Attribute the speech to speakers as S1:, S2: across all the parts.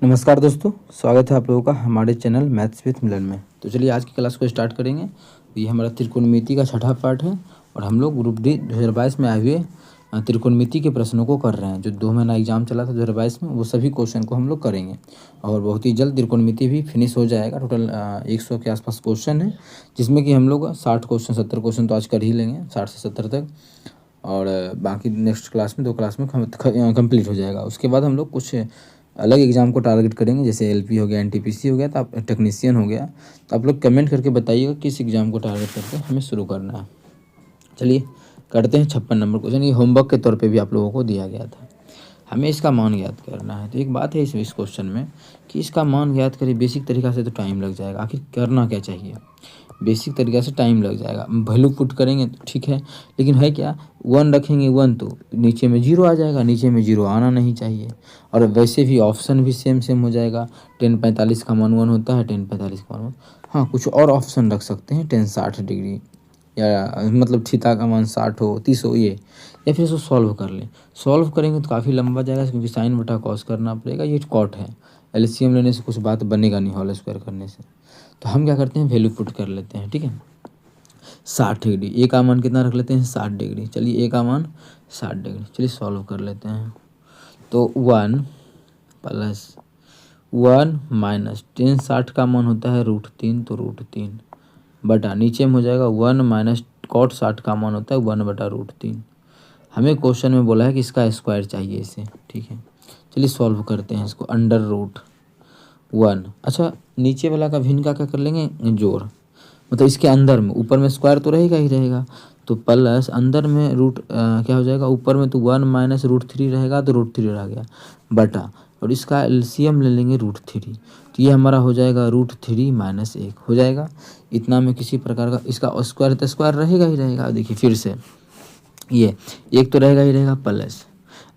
S1: नमस्कार दोस्तों, स्वागत है आप लोगों का हमारे चैनल मैथ्स विथ मिलन में। तो चलिए आज की क्लास को स्टार्ट करेंगे। ये हमारा त्रिकोणमिति का छठा पार्ट है और हम लोग ग्रुप डी 2022 में आए हुए त्रिकोणमिति के प्रश्नों को कर रहे हैं। जो 2 महीना एग्जाम चला था 2022 में, वो सभी क्वेश्चन को हम लोग करेंगे और बहुत ही जल्द त्रिकोणमिति भी फिनिश हो जाएगा। टोटल 100 के आसपास क्वेश्चन है, जिसमें कि हम लोग 60 क्वेश्चन 70 क्वेश्चन तो आज कर ही लेंगे, 60 से 70 तक। और बाकी नेक्स्ट क्लास में 2 क्लास में कंप्लीट हो जाएगा। उसके बाद हम लोग कुछ अलग एग्ज़ाम को टारगेट करेंगे, जैसे एलपी हो गया, एनटीपीसी हो गया, तो आप टेक्नीशियन हो गया। तो आप लोग कमेंट करके बताइएगा किस एग्ज़ाम को टारगेट करके हमें शुरू करना है। चलिए करते हैं 56 नंबर क्वेश्चन। ये होमवर्क के तौर पे भी आप लोगों को दिया गया था, हमें इसका मान ज्ञात करना है। तो एक बात है इस क्वेश्चन में कि इसका मान ज्ञात करें बेसिक तरीक़ा से तो टाइम लग जाएगा। आखिर करना क्या चाहिए, बेसिक तरीक़ा से टाइम लग जाएगा। वैल्यू पुट करेंगे तो ठीक है, लेकिन है क्या, 1 रखेंगे 1 तो नीचे में 0 आ जाएगा, नीचे में 0 आना नहीं चाहिए। और वैसे भी ऑप्शन भी सेम हो जाएगा। 10:45 का मान 1 होता है, 10:45 का मान 1। हाँ, कुछ और ऑप्शन रख सकते हैं, 10:60 डिग्री या मतलब थीटा का मान 60 हो, 30 हो, ये। या फिर इसको सॉल्व कर लें। सॉल्व करेंगे तो काफ़ी लंबा जाएगा, क्योंकि साइन बटा कॉस करना पड़ेगा। ये कॉट है, एलसीएम लेने से कुछ बात बनेगा नहीं, होल स्क्वायर करने से। तो हम क्या करते हैं, वैल्यू पुट कर लेते हैं, ठीक है। 60 डिग्री, ए का मान कितना रख लेते हैं, 60 डिग्री। चलिए ए का मान 60 डिग्री। चलिए सॉल्व कर लेते हैं। तो 1 प्लस 1 माइनस 10:60 का मान होता है √3, तो √3 बटा नीचे में हो जाएगा 1 माइनस कॉट 60 का मान होता है 1 बटा √3। हमें क्वेश्चन में बोला है कि इसका स्क्वायर चाहिए इसे, ठीक है। चलिए सॉल्व करते हैं इसको। √1, अच्छा नीचे वाला का भिन्न का क्या कर लेंगे, जोड़। मतलब इसके अंदर में, ऊपर में स्क्वायर तो रहेगा ही रहेगा, तो प्लस अंदर में क्या हो जाएगा, ऊपर में तो 1 माइनस √3 रहेगा, तो √3 रह गया बटा, और इसका एलसीएम ले लेंगे √3। तो ये हमारा हो जाएगा √3 माइनस 1 हो जाएगा। इतना में किसी प्रकार का इसका स्क्वायर तो स्क्वायर रहेगा ही रहेगा। देखिए फिर से ये एक तो रहेगा ही रहेगा प्लस।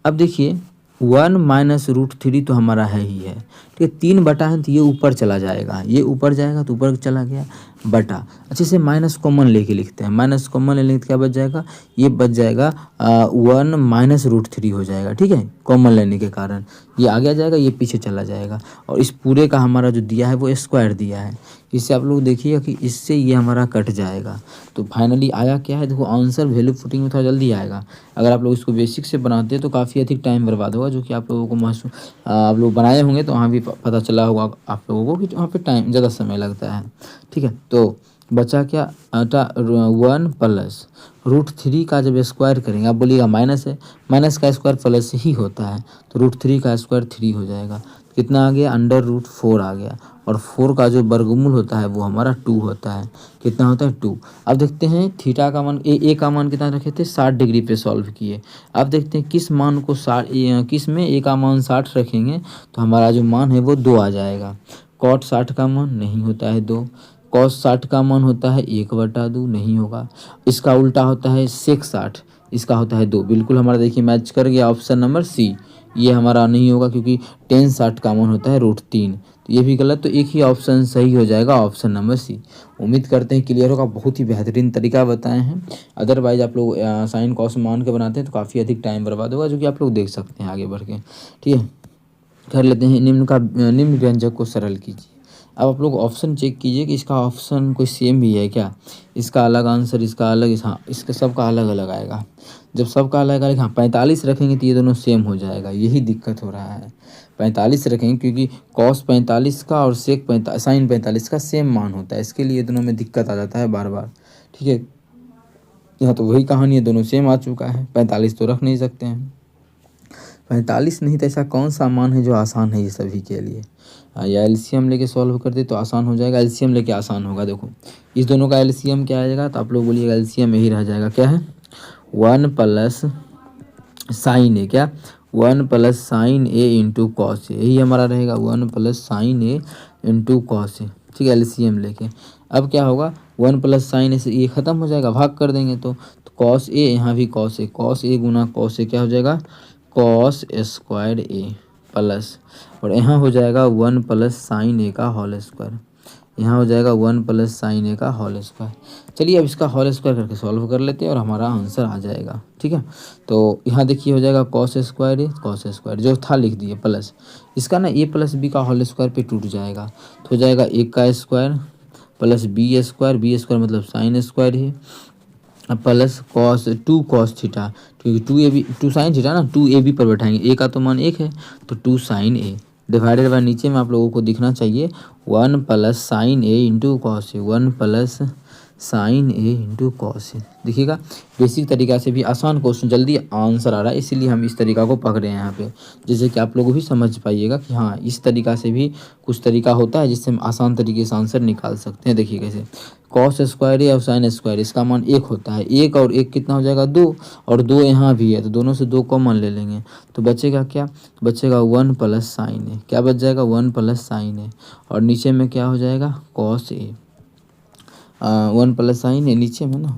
S1: अब देखिए 1 माइनस √3 तो हमारा है ही है, ठीक है। 3 बटा है तो ये ऊपर चला जाएगा, ये ऊपर जाएगा तो ऊपर चला गया बटा। अच्छे से माइनस कॉमन लेके लिखते हैं। माइनस कॉमन ले लेंगे तो क्या बच जाएगा, ये बच जाएगा 1 माइनस √3 हो जाएगा, ठीक है। कॉमन लेने के कारण ये आगे जाएगा, ये पीछे चला जाएगा। और इस पूरे का हमारा जो दिया है वो स्क्वायर दिया है। इससे आप लोग देखिएगा कि इससे ये हमारा कट जाएगा। तो फाइनली आया क्या है, देखो आंसर वैल्यू पुटिंग में थोड़ा जल्दी आएगा। अगर आप लोग इसको बेसिक से बनाते हैं तो काफ़ी अधिक टाइम बर्बाद होगा, जो कि आप लोगों को आप लोग बनाए होंगे तो वहाँ भी पता चला होगा आप लोगों को कि वहाँ पे टाइम ज़्यादा समय लगता है, ठीक है। तो बचा क्या, 1 प्लस √3 का जब स्क्वायर करेंगे, आप बोलिएगा माइनस है, माइनस का स्क्वायर प्लस ही होता है, तो √3 का स्क्वायर 3 हो जाएगा। कितना आ गया, √4 आ गया। और 4 का जो वर्गमूल होता है वो हमारा 2 होता है। कितना होता है, 2। अब देखते हैं थीटा का मान, ए का मान कितना रखे थे, 60 डिग्री पे सॉल्व किए। अब देखते हैं किस मान को किस में ए का मान 60 रखेंगे तो हमारा जो मान है वो 2 आ जाएगा। कॉट 60 का मान नहीं होता है 2, कॉस 60 का मान होता है 1/2, नहीं होगा। इसका उल्टा होता है सेक 60, इसका होता है 2। बिल्कुल हमारा देखिए मैच कर गया, ऑप्शन नंबर सी। ये हमारा नहीं होगा क्योंकि 10:60 का मान होता है √3, तो ये भी गलत। तो एक ही ऑप्शन सही हो जाएगा, ऑप्शन नंबर सी। उम्मीद करते हैं क्लियर होगा। बहुत ही बेहतरीन तरीका बताए हैं। अदरवाइज आप लोग साइन कॉस मान के बनाते हैं तो काफ़ी अधिक टाइम बर्बाद होगा, जो कि आप लोग देख सकते हैं आगे बढ़ के, ठीक है। कर लेते हैं। निम्न व्यंजक को सरल कीजिए। अब आप लोग ऑप्शन चेक कीजिए कि इसका ऑप्शन कोई सेम भी है क्या। इसका अलग आंसर, इसका अलग, हाँ इसका सबका अलग अलग आएगा। जब सबका अलग अलग, हाँ 45 रखेंगे तो ये दोनों सेम हो जाएगा, यही दिक्कत हो रहा है। 45 रखेंगे क्योंकि कॉस 45 का और साइन 45 का सेम मान होता है, इसके लिए दोनों में दिक्कत आ जाता है बार बार, ठीक है। यहाँ तो वही कहानी है, दोनों सेम आ चुका है, 45 तो रख नहीं सकते हैं। 45 नहीं तो ऐसा कौन सा मान है जो आसान है ये सभी के लिए। या एलसीएम लेके सॉल्व कर दे तो आसान हो जाएगा। एलसीएम लेके आसान होगा। देखो इस दोनों का एलसीएम क्या आएगा, तो आप लोग बोलिएगा एलसीएम यही रह जाएगा, क्या है, 1 प्लस साइन ए, क्या 1 plus sign A into cos A, यही हमारा रहेगा 1 plus sign A into cos A, ठीक है। एलसीएम लेके अब क्या होगा, 1 प्लस साइन ए से ये ख़त्म हो जाएगा, भाग कर देंगे तो कॉस ए, यहाँ भी cos A Guna cos A क्या हो जाएगा, कॉस स्क्वायर ए प्लस, और यहाँ हो जाएगा 1 प्लस साइन ए का होल स्क्वायर। यहाँ हो जाएगा 1 प्लस साइन ए का होल स्क्वायर। चलिए अब इसका होल स्क्वायर करके सॉल्व कर लेते हैं और हमारा आंसर आ जाएगा। ठीक है, तो यहाँ देखिए हो जाएगा कॉस स्क्वायर ए, कॉस स्क्वायर जो था लिख दिए प्लस इसका ना ए प्लस बी का होल स्क्वायर पे टूट जाएगा तो हो जाएगा ए का स्क्वायर प्लस बी स्क्वायर मतलब साइन स्क्वायर है प्लस कॉस 2 कॉस थीटा, क्योंकि 2 साइन थीटा ना 2ab पर बैठाएंगे, ए का तो मान 1 है तो 2 साइन ए डिवाइडेड बाय नीचे में आप लोगों को दिखना चाहिए 1 plus sign A into cos A, 1 plus sign A into cos A. देखिएगा बेसिक तरीका से भी आसान क्वेश्चन जल्दी आंसर आ रहा है, इसीलिए हम इस तरीका को पकड़े हैं यहाँ पे, जिससे कि आप लोग भी समझ पाइएगा कि हाँ इस तरीका से भी कुछ तरीका होता है जिससे हम आसान तरीके से आंसर निकाल सकते हैं। देखिए कैसे कॉस स्क्वायर और साइन स्क्वायर इसका मान 1 होता है, 1 और 1 कितना हो जाएगा 2 और 2 यहाँ भी है तो दोनों से 2 कॉमन ले लेंगे तो बचेगा क्या, बचेगा 1 प्लस साइन ए, क्या बच जाएगा 1 प्लस साइन ए और नीचे में क्या हो जाएगा कॉस ए, 1 प्लस साइन ए नीचे में ना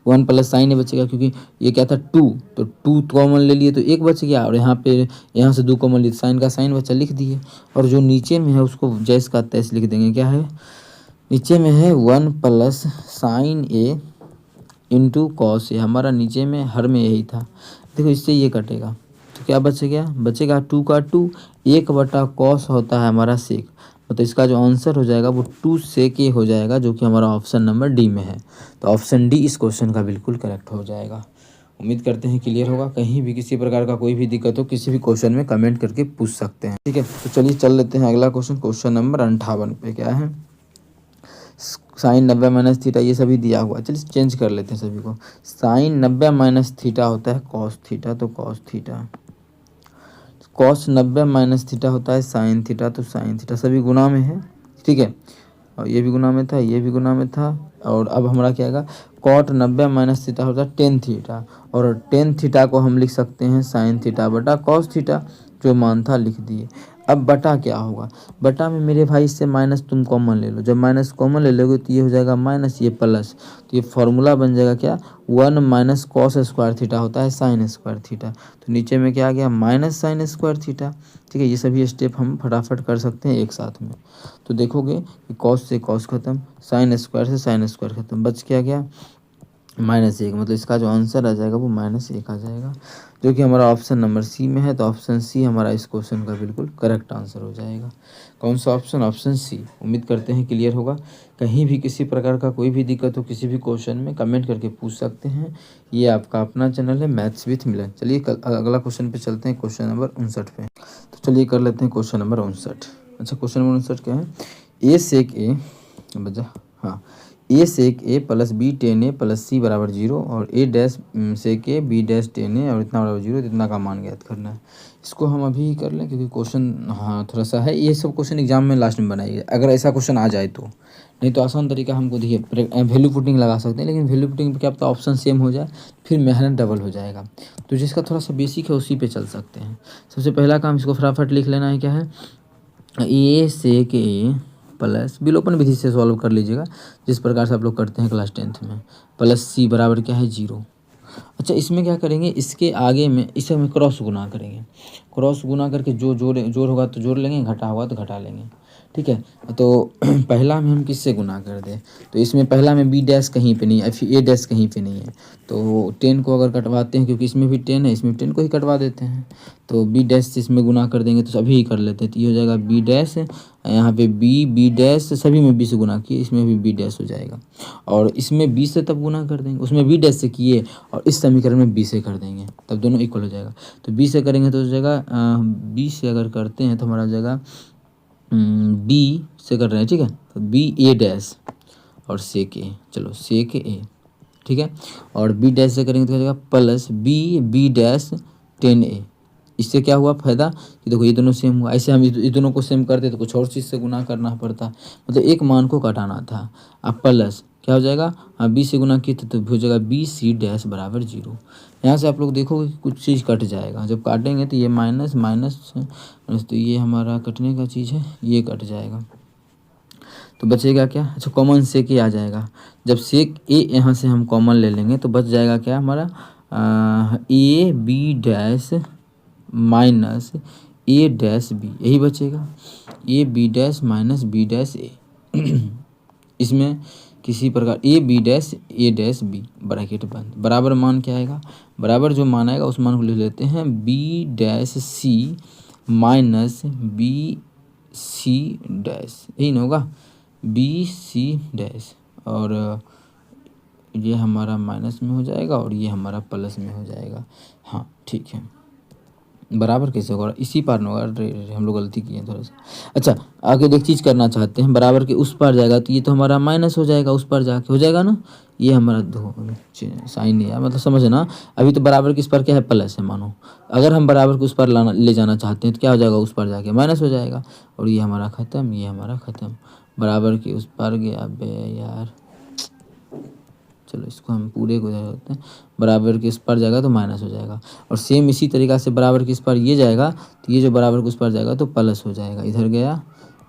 S1: 1 प्लस साइन ए बचेगा क्योंकि ये क्या था 2 तो 2 कॉमन ले लिए तो 1 बच गया और यहाँ पे यहाँ से 2 कॉमन लिए साइन का साइन बचा लिख दिए और जो नीचे में है उसको जैस का तैस लिख देंगे। क्या है नीचे में है 1 plus sign A into cos A, हमारा नीचे में हर में यही था। देखो इससे ये कटेगा तो क्या बच गया, बचेगा 2 का 2, 1 बटा कॉस होता है हमारा सेक, तो इसका जो आंसर हो जाएगा वो 2 सेक ए हो जाएगा जो कि हमारा ऑप्शन नंबर डी में है। तो ऑप्शन डी इस क्वेश्चन का बिल्कुल करेक्ट हो जाएगा। उम्मीद करते हैं क्लियर होगा। कहीं भी किसी प्रकार का कोई भी दिक्कत हो किसी भी क्वेश्चन में कमेंट करके पूछ सकते हैं। ठीक है, तो चलिए चल लेते हैं अगला क्वेश्चन, क्वेश्चन नंबर 58 पे। क्या है साइन 90 माइनस थीटा, ये सभी दिया हुआ है, चलिए चेंज कर लेते हैं सभी को। साइन 90 माइनस थीटा होता है कॉस थीटा, तो cos theta, cos 90 minus theta होता है साइन थीटा, तो साइन थीटा, सभी गुना में है। ठीक है, और ये भी गुना में था, ये भी गुना में था और अब हमारा क्या आएगा कॉट 90 माइनस थीटा होता है टेन थीटा और टेन थीटा को हम लिख सकते हैं साइन थीटा बटा कॉस थीटा, जो मान था लिख दिए। अब बटा क्या होगा, बटा में मेरे भाई इससे माइनस तुम कॉमन ले लो, जब माइनस कॉमन ले लोगे तो ये हो जाएगा माइनस, ये प्लस, तो ये फॉर्मूला बन जाएगा क्या 1 माइनस कॉस स्क्वायर थीटा होता है साइन स्क्वायर थीटा, तो नीचे में क्या आ गया माइनस साइन स्क्वायर थीटा। ठीक है, ये सभी स्टेप हम फटाफट कर सकते हैं एक साथ में। तो देखोगे कि कॉस से कॉस खत्म, साइन स्क्वायर से साइन स्क्वायर खत्म, बच क्या गया -1, मतलब इसका जो आंसर आ जाएगा वो -1 आ जाएगा, जो कि हमारा ऑप्शन नंबर सी में है। तो ऑप्शन सी हमारा इस क्वेश्चन का बिल्कुल करेक्ट आंसर हो जाएगा। कौन सा ऑप्शन, ऑप्शन सी। उम्मीद करते हैं क्लियर होगा। कहीं भी किसी प्रकार का कोई भी दिक्कत हो किसी भी क्वेश्चन में कमेंट करके पूछ सकते हैं। ये आपका अपना चैनल है मैथ्स विथ मिलन। चलिए अगला क्वेश्चन पे चलते हैं, क्वेश्चन नंबर 59 पे। तो चलिए कर लेते हैं क्वेश्चन नंबर 59। अच्छा क्वेश्चन नंबर 59 क्या है, ए सेक ए हाँ A sec A plus B tan A plus C बराबर 0 और A dash sec A B dash tan A और इतना बराबर 0, इतना का मान ज्ञात करना है। इसको हम अभी कर लें क्योंकि क्वेश्चन हाँ थोड़ा सा है, ये सब क्वेश्चन एग्जाम में लास्ट में बनाइए अगर ऐसा क्वेश्चन आ जाए तो, नहीं तो आसान तरीका हमको देखिए वैल्यू पुटिंग लगा सकते हैं, लेकिन वैल्यू पुटिंग पे क्या पता ऑप्शन सेम हो जाए फिर मेहनत डबल हो जाएगा। तो जिसका थोड़ा सा बेसिक है उसी पे चल सकते हैं। सबसे पहला काम इसको फटाफट लिख लेना है, क्या है ए सेक ए प्लस विलोपन विधि से सॉल्व कर लीजिएगा जिस प्रकार से आप लोग करते हैं क्लास 10th में, प्लस सी बराबर क्या है 0। अच्छा इसमें क्या करेंगे, इसके आगे में इसे हम क्रॉस गुना करेंगे, क्रॉस गुना करके जो जोड़ होगा तो जोड़ लेंगे, घटा होगा तो घटा लेंगे। ठीक है, तो पहला में हम किससे गुना कर दें, तो इसमें पहला में बी डैश कहीं पे नहीं है, फिर ए डैश कहीं पे नहीं है, तो 10 को अगर कटवाते हैं क्योंकि इसमें भी 10 है इसमें 10 को ही कटवा देते हैं, तो बी डैश से इसमें गुना कर देंगे तो सभी ही कर लेते हैं, तो ये हो जाएगा बी डैश, यहाँ पे बी डैश सभी में बी से गुना किए, इसमें भी बी डैश हो जाएगा और इसमें बी से तब गुना कर देंगे, उसमें बी डैश से किए और इस समीकरण में बी से कर देंगे तब दोनों इक्वल हो जाएगा। तो बी से करेंगे तो हो जाएगा बी से अगर करते हैं तो हमारा हो जाएगा बी से कर रहे हैं, ठीक है, तो बी ए डैश और सेक ए, चलो सेक ए, ठीक है, और बी डैश से करेंगे तो हो जाएगा प्लस बी डैश 10a। इससे क्या हुआ फ़ायदा कि देखो ये दोनों सेम हुआ, ऐसे हम इस दोनों को सेम करते तो कुछ और चीज़ से गुना करना पड़ता, मतलब एक मान को घटाना था। अब प्लस क्या हो जाएगा, बी से गुना किए तो हो जाएगा बी सी डैश बराबर 0। यहाँ से आप लोग देखोगे कुछ चीज़ कट जाएगा, जब काटेंगे तो ये माइनस माइनस तो ये हमारा कटने का चीज़ है, ये कट जाएगा तो बचेगा क्या, अच्छा कॉमन सेक ए आ जाएगा। जब सेक ए यहाँ से हम कॉमन ले लेंगे तो बच जाएगा क्या हमारा A B dash minus A dash B, यही बचेगा A B dash minus B dash A. इसमें किसी प्रकार ए बी बी ब्रैकेट बंद बराबर मान क्या आएगा, बराबर जो मान आएगा उस मान को लिख लेते हैं बी डैश सी माइनस बी सी डैश, यही ना होगा बी सी डैश, और ये हमारा माइनस में हो जाएगा और ये हमारा प्लस में हो जाएगा। हाँ ठीक है, बराबर कैसे होगा, इसी पार न होगा, अरे हम लोग गलती किए हैं थोड़ा सा। अच्छा आगे एक चीज़ करना चाहते हैं, बराबर के उस पार जाएगा तो ये तो हमारा माइनस हो जाएगा, उस पार जाके हो जाएगा ना, ये हमारा दो साइन नहीं है, मतलब समझ ना, अभी तो बराबर के इस पार क्या है प्लस है मानो, अगर हम बराबर के उस पार लाना ले जाना चाहते हैं तो क्या हो जाएगा, उस पार जाके माइनस हो जाएगा, और ये हमारा ख़त्म, ये हमारा ख़त्म, बराबर के उस पार गया बे यार, चलो इसको हम पूरे को होते हैं, बराबर के इस पार जाएगा तो माइनस हो जाएगा, और सेम इसी तरीक़ा से बराबर के इस पार ये जाएगा तो ये जो बराबर के उस पार जाएगा तो प्लस हो जाएगा, इधर गया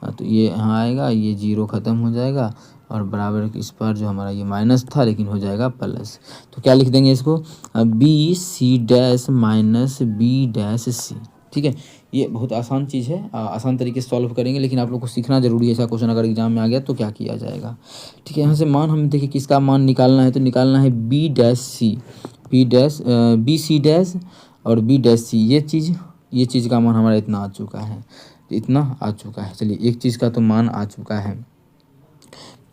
S1: तो ये यहाँ आएगा, ये जीरो ख़त्म हो जाएगा, और बराबर के इस पार जो हमारा ये माइनस था लेकिन हो जाएगा प्लस, तो क्या लिख देंगे इसको B C dash minus B dash C. ठीक है, ये बहुत आसान चीज़ है, आसान तरीके से सॉल्व करेंगे, लेकिन आप लोग को सीखना जरूरी है, ऐसा क्वेश्चन अगर एग्जाम में आ गया तो क्या किया जाएगा। ठीक है, यहाँ से मान हम देखिए किसका मान निकालना है, तो निकालना है बी डैश सी, बी सी डैश और बी डैश सी, ये चीज़ का मान हमारा इतना आ चुका है, इतना आ चुका है। चलिए एक चीज़ का तो मान आ चुका है,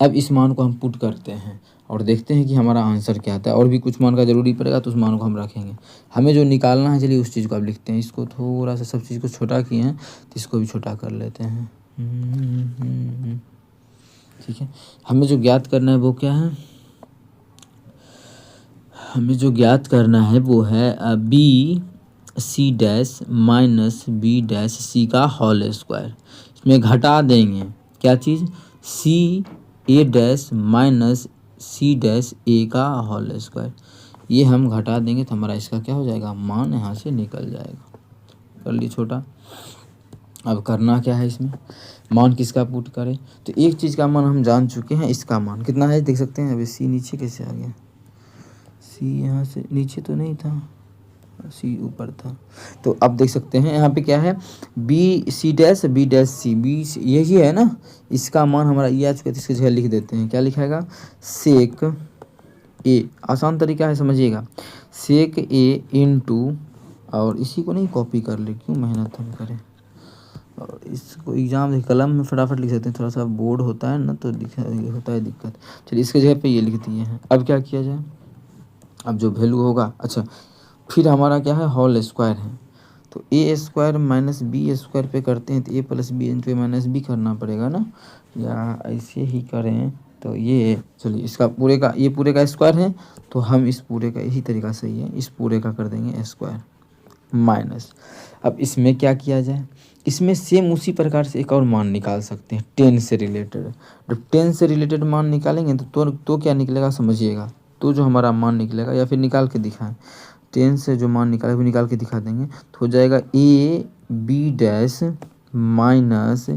S1: अब इस मान को हम पुट करते हैं और देखते हैं कि हमारा आंसर क्या आता है, और भी कुछ मान का ज़रूरी पड़ेगा तो उस मान को हम रखेंगे, हमें जो निकालना है चलिए उस चीज़ को अब लिखते हैं, इसको थोड़ा सा सब चीज़ को छोटा किए हैं तो इसको भी छोटा कर लेते हैं। ठीक है, हमें जो ज्ञात करना है वो क्या है, हमें जो ज्ञात करना है वो है B C dash minus B dash C का होल स्क्वायर, इसमें घटा देंगे क्या चीज़, C A dash minus C dash A का होल स्क्वायर, ये हम घटा देंगे तो हमारा इसका क्या हो जाएगा, मान यहाँ से निकल जाएगा, कर लिए छोटा। अब करना क्या है, इसमें मान किसका पुट करें, तो एक चीज़ का मान हम जान चुके हैं, इसका मान कितना है देख सकते हैं, अभी सी नीचे कैसे आ गया, सी यहाँ से नीचे तो नहीं था, सी ऊपर था, तो अब देख सकते हैं यहाँ पे क्या है B C dash C, B यही है ना, इसका मान हमारा ये आ चुका है, इसकी जगह लिख देते हैं, क्या लिखा है सेक ए, आसान तरीका है समझिएगा, सेक ए इंटू, और इसी को नहीं कॉपी कर ले, क्यों मेहनत हम करें, और इसको एग्जाम कलम में फटाफट लिख सकते हैं, थोड़ा सा बोर्ड होता है ना तो होता है दिक्कत। चलिए इसके जगह पे ये लिख दिए हैं, अब क्या किया जाए, अब जो वैल्यू होगा, अच्छा फिर हमारा क्या है होल स्क्वायर है, तो ए स्क्वायर माइनस बी स्क्वायर पे करते हैं तो ए plus B into A minus B करना पड़ेगा ना, या ऐसे ही करें तो ये, चलिए इसका पूरे का, ये पूरे का स्क्वायर है तो हम इस पूरे का इसी तरीका से ही है, इस पूरे का कर देंगे स्क्वायर माइनस, अब इसमें क्या किया जाए, इसमें सेम उसी प्रकार से एक और मान निकाल सकते हैं 10 से रिलेटेड, जब 10 से रिलेटेड मान निकालेंगे तो क्या निकलेगा समझिएगा, तो जो हमारा मान निकलेगा, या फिर निकाल के दिखाएं, 10 से जो मान निकाले वो निकाल के दिखा देंगे, तो हो जाएगा A B dash minus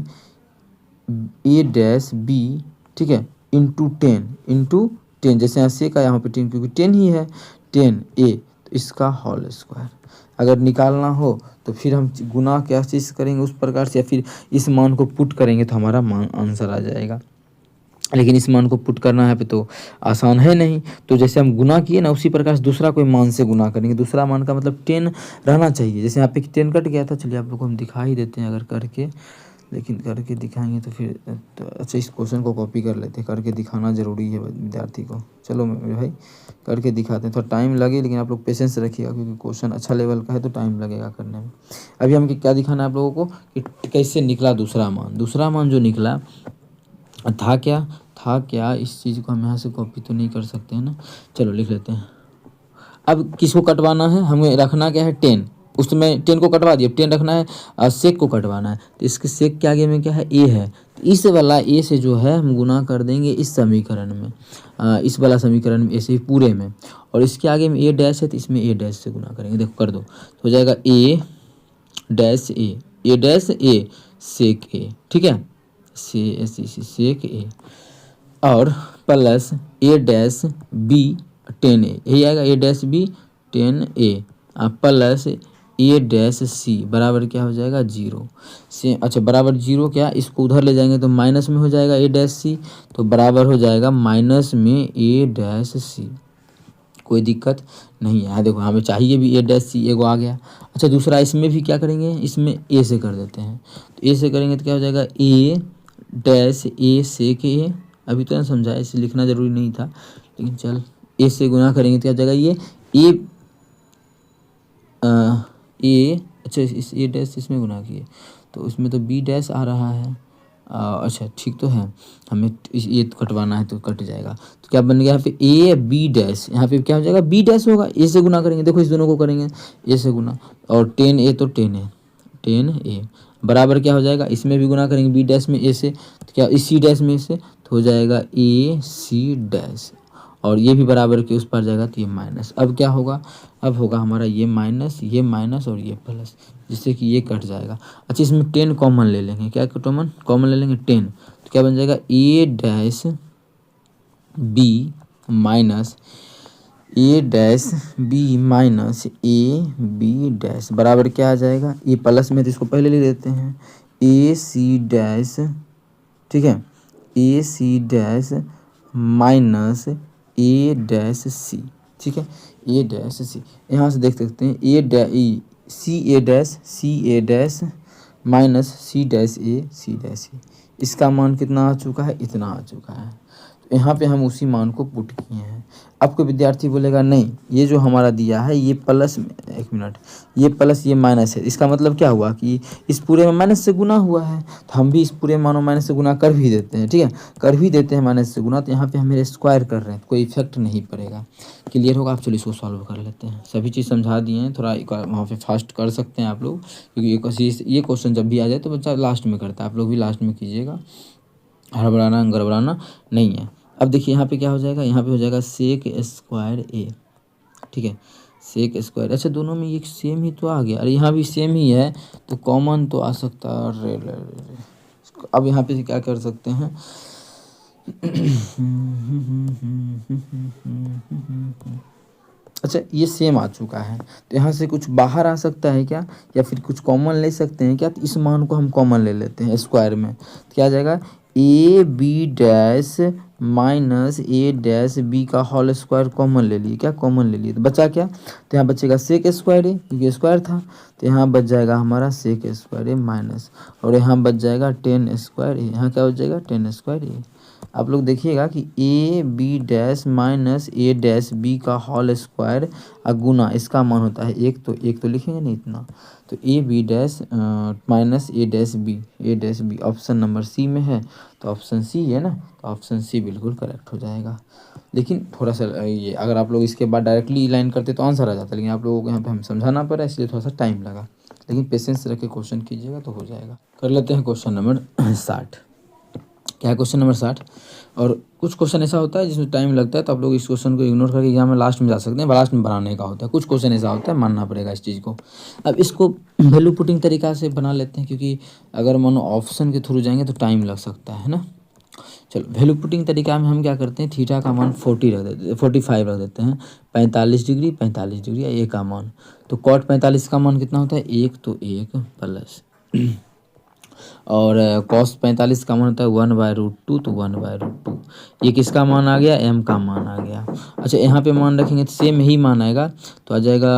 S1: A dash B, ठीक है, इंटू 10, जैसे यहाँ से का यहाँ पे 10 क्योंकि 10 ही है, 10 ए, तो इसका होल स्क्वायर, अगर निकालना हो तो फिर हम गुना क्या चीज़ करेंगे उस प्रकार से, या फिर इस मान को पुट करेंगे तो हमारा मान आंसर आ जाएगा, लेकिन इस मान को पुट करना है पे तो आसान है नहीं, तो जैसे हम गुना किए ना उसी प्रकार से दूसरा कोई मान से गुना करेंगे, दूसरा मान का मतलब 10 रहना चाहिए, जैसे यहाँ पे 10 कट गया था, चलिए आप लोग को हम दिखा ही देते हैं अगर करके, लेकिन करके दिखाएंगे तो फिर तो अच्छा इस क्वेश्चन को कॉपी कर लेते हैं, करके दिखाना ज़रूरी है विद्यार्थी को, चलो मेरे भाई करके दिखाते हैं, थोड़ा टाइम लगे लेकिन आप लोग पेशेंस रखिएगा क्योंकि क्वेश्चन अच्छा लेवल का है तो टाइम लगेगा करने में। अभी हम क्या दिखाना है आप लोगों को कि कैसे निकला दूसरा मान जो निकला था क्या, इस चीज़ को हम यहाँ से कॉपी तो नहीं कर सकते हैं ना, चलो लिख लेते हैं। अब किसको कटवाना है, हमें रखना क्या है 10, उसमें 10 को कटवा दिया, 10 रखना है और सेक को कटवाना है, तो इसके सेक के आगे में क्या है ए है, तो इस वाला ए से जो है हम गुना कर देंगे इस समीकरण में, इस वाला समीकरण में ऐसे ही पूरे में, और इसके आगे में ए डैश है तो इसमें ए डैश से गुना करेंगे, देखो कर दो तो हो जाएगा ए डैश ए सेक ए, ठीक है, सेक ए, और प्लस ए डैश बी 10 ए, यही आएगा ए डैश बी 10 ए प्लस ए डैश सी बराबर क्या हो जाएगा 0 से। अच्छा बराबर 0 क्या, इसको उधर ले जाएंगे तो माइनस में हो जाएगा ए डैश सी, तो बराबर हो जाएगा माइनस में ए डैश सी। कोई दिक्कत नहीं है। देखो हमें चाहिए भी ए डैश सी, एगो आ गया। अच्छा दूसरा इसमें भी क्या करेंगे, इसमें ए से कर देते हैं। तो ए से करेंगे तो क्या हो जाएगा ए डैश ए सेक ए। अभी तो ना समझाया, इसे लिखना ज़रूरी नहीं था, लेकिन चल ए से गुना करेंगे तो क्या हो जाएगा ये ए ए। अच्छा इस ए डैश इसमें गुना किए तो उसमें तो बी डैश आ रहा है। अच्छा ठीक तो है, हमें ये तो कटवाना है तो कट जाएगा। तो क्या बन गया यहाँ पे ए बी डैश, यहाँ पे क्या हो जाएगा बी डैश होगा। ए से गुना करेंगे, देखो इस दोनों को करेंगे ए से गुना, और 10 ए तो 10 ए, 10 ए बराबर क्या हो जाएगा, इसमें भी गुना करेंगे बी डैश में ए से, तो क्या इस सी डैश में से तो हो जाएगा ए सी डैश, और ये भी बराबर के उस पर जाएगा तो ये माइनस। अब क्या होगा, अब होगा हमारा ये माइनस और ये प्लस, जिससे कि ये कट जाएगा। अच्छा इसमें 10 कॉमन ले लेंगे, क्या कॉमन ले लेंगे 10, तो क्या बन जाएगा A dash B minus A dash B minus A B dash बराबर क्या आ जाएगा, ये प्लस में तो इसको पहले ले लेते हैं ए सी डैश, ठीक है ए सी dash minus A dash C, ठीक है ए डैश सी। यहाँ से देख सकते हैं ए सी A dash minus C dash ए, इसका मान कितना आ चुका है, इतना आ चुका है। तो यहाँ पे हम उसी मान को पुट किए हैं। अब कोई विद्यार्थी बोलेगा नहीं ये जो हमारा दिया है ये प्लस, एक मिनट, ये प्लस ये माइनस है, इसका मतलब क्या हुआ कि इस पूरे में माइनस से गुना हुआ है, तो हम भी इस पूरे मानो माइनस से गुना कर भी देते हैं, ठीक है कर भी देते हैं माइनस से गुना। तो यहाँ पे हम मेरे स्क्वायर कर रहे हैं, कोई इफेक्ट नहीं पड़ेगा। क्लियर होगा, आप चलिए इसको सॉल्व कर लेते हैं। सभी चीज़ समझा दिए हैं, थोड़ा वहाँ पे फास्ट कर सकते हैं आप लोग, क्योंकि ये क्वेश्चन जब भी आ जाए तो बच्चा लास्ट में करता है, आप लोग भी लास्ट में कीजिएगा, हड़बड़ाना गड़बड़ाना नहीं है। अब देखिए यहाँ पे क्या हो जाएगा, यहाँ पे हो जाएगा सेक स्क्वायर ए, ठीक है सेक स्क्वायर। अच्छा दोनों में ये सेम ही तो आ गया, अरे यहाँ भी सेम ही है तो कॉमन तो आ सकता है। अरे अब यहाँ पे क्या कर सकते हैं अच्छा ये सेम आ चुका है तो यहाँ से कुछ बाहर आ सकता है क्या, या फिर कुछ कॉमन ले सकते हैं क्या, तो इस मान को हम कॉमन ले लेते हैं स्क्वायर में, तो क्या आ जाएगा A B dash minus A dash B का होल स्क्वायर कॉमन ले लिए, क्या कॉमन ले लिए तो बचा क्या, तो यहाँ बचेगा सेक स्क्वायर ए, क्योंकि स्क्वायर था, तो यहाँ बच जाएगा हमारा सेक स्क्वायर ए माइनस, और यहाँ बच जाएगा 10 स्क्वायर ए, यहाँ क्या हो जाएगा 10 स्क्वायर ए। आप लोग देखिएगा कि A B dash minus A dash B का होल स्क्वायर गुना इसका मान होता है एक, तो एक तो लिखेंगे नहीं इतना, तो A B dash minus A dash B option number C में है, तो ऑप्शन सी है ना, तो ऑप्शन सी बिल्कुल करेक्ट हो जाएगा। लेकिन थोड़ा सा ये अगर आप लोग इसके बाद डायरेक्टली लाइन करते तो आंसर आ जाता, लेकिन आप लोगों को यहाँ पे हम समझाना पड़ा इसलिए थोड़ा सा टाइम लगा, लेकिन पेशेंस रख के क्वेश्चन कीजिएगा तो हो जाएगा। कर लेते हैं क्वेश्चन नंबर 60। क्या है क्वेश्चन नंबर 60, और कुछ क्वेश्चन ऐसा होता है जिसमें टाइम लगता है, तो आप लोग इस क्वेश्चन को इग्नोर करके एग्जाम में लास्ट में जा सकते हैं, लास्ट में बनाने का होता है। कुछ क्वेश्चन ऐसा होता है, मानना पड़ेगा इस चीज़ को। अब इसको वैल्यू पुटिंग तरीका से बना लेते हैं, क्योंकि अगर मानो ऑप्शन के थ्रू जाएंगे तो टाइम लग सकता है ना। चलो वैल्यू पुटिंग तरीका में हम क्या करते हैं, थीटा का मान 45 रख देते हैं, 45 डिग्री ए का मान, तो कॉट 45 का मान कितना होता है 1, तो 1 प्लस और कॉस 45 का मान होता है 1/√2, तो 1/√2। ये किसका मान आ गया, एम का मान आ गया। अच्छा यहाँ पे मान रखेंगे तो सेम ही मान आएगा, तो आ जाएगा